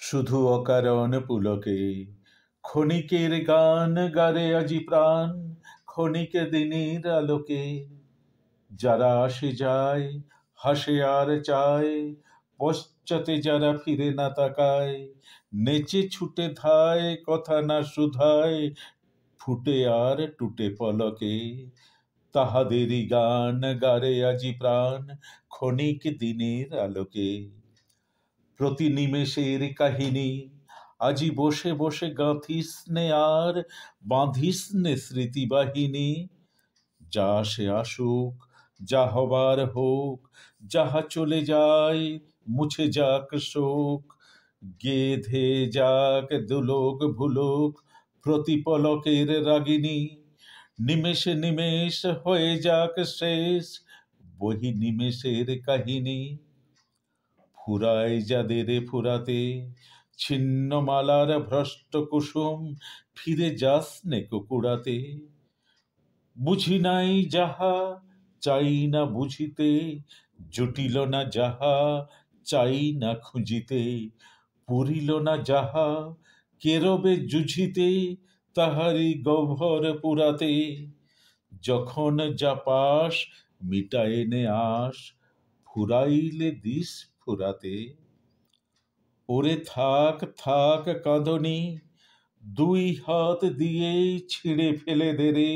শুধু অকারণ পুলকে ক্ষণিকের গান গারে আজি প্রাণ, ক্ষণিক দিনের আলোকে। যারা আসে যায়, হাসে আর চায়, পশ্চাতে যারা ফিরে না তাকায়, নেচে ছুটে ধায়, কথা না শুধায়, ফুটে আর টুটে পলকে। তাহাদেরই গান গারে আজি প্রাণ, ক্ষণিক দিনের আলোকে। প্রতি নিমেষের কাহিনী আজি বসে বসে গাঁথিস নে আর, বাঁধিস নে স্মৃতিবাহিনী। যা আসে আসুক, যা হবার হোক, যাহা চলে যায় মুছে যাক শোক। গেধে যাক দুলোক ভুলোক প্রতিপলকের রাগিনী। নিমেষে নিমেষ হয়ে যাক শেষ বহি নিমেষের কাহিনী। ফুরায় যাদের ফুরাতে ছিন্ন মালার ভ্রষ্ট কুসুম, ফিরে যাস নে কুকুরাতে। বুঝি নাই যাহা চাই না বুঝিতে, জুটিল না যাহা চাই না খুঁজিতে, পুরিল না যাহা কেরবে জুঝিতে, তাহারি গহ্বর পুরাতে। যখন যা পাস মিটায় নে আস, ফুরাইলে দিস ফুরাতে। ওরে থাক থাক কাঁদনি, দুই হাত দিয়ে ছিঁড়ে ফেলে দে রে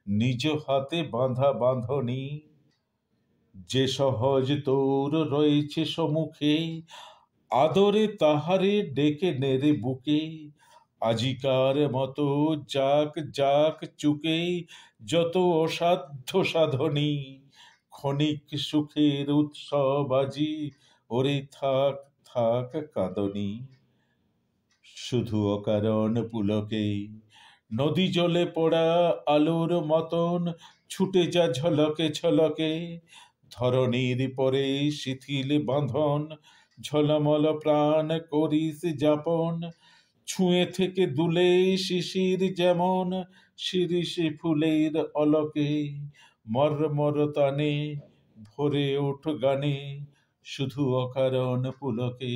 নিজ হাতে বাঁধা বাঁধনি। যে সহজ তোর রয়েছে সম্মুখে, আদরে তাহারে ডেকে নেড়ে বুকে। আজিকার মতো যাক যাক চুকে যত অসাধ্য সাধনী, ক্ষণিক সুখের উৎসব আজি, ওরে থাক থাক কাঁদনি। শুধু অকারণ পুলকে নদী জলে পড়া আলোর মতন ছুটে যা ঝলকে ঝলকে। ধরণীর পরে শিথিল বাঁধন, ঝলমল প্রাণ করিস যাপন। ছুঁয়ে থেকে দুলে শিশির যেমন, শিরিষে ফুলের অলকে। মর্মর তানে ভরে ওঠ গানে, শুধু অকারণ পুলকে।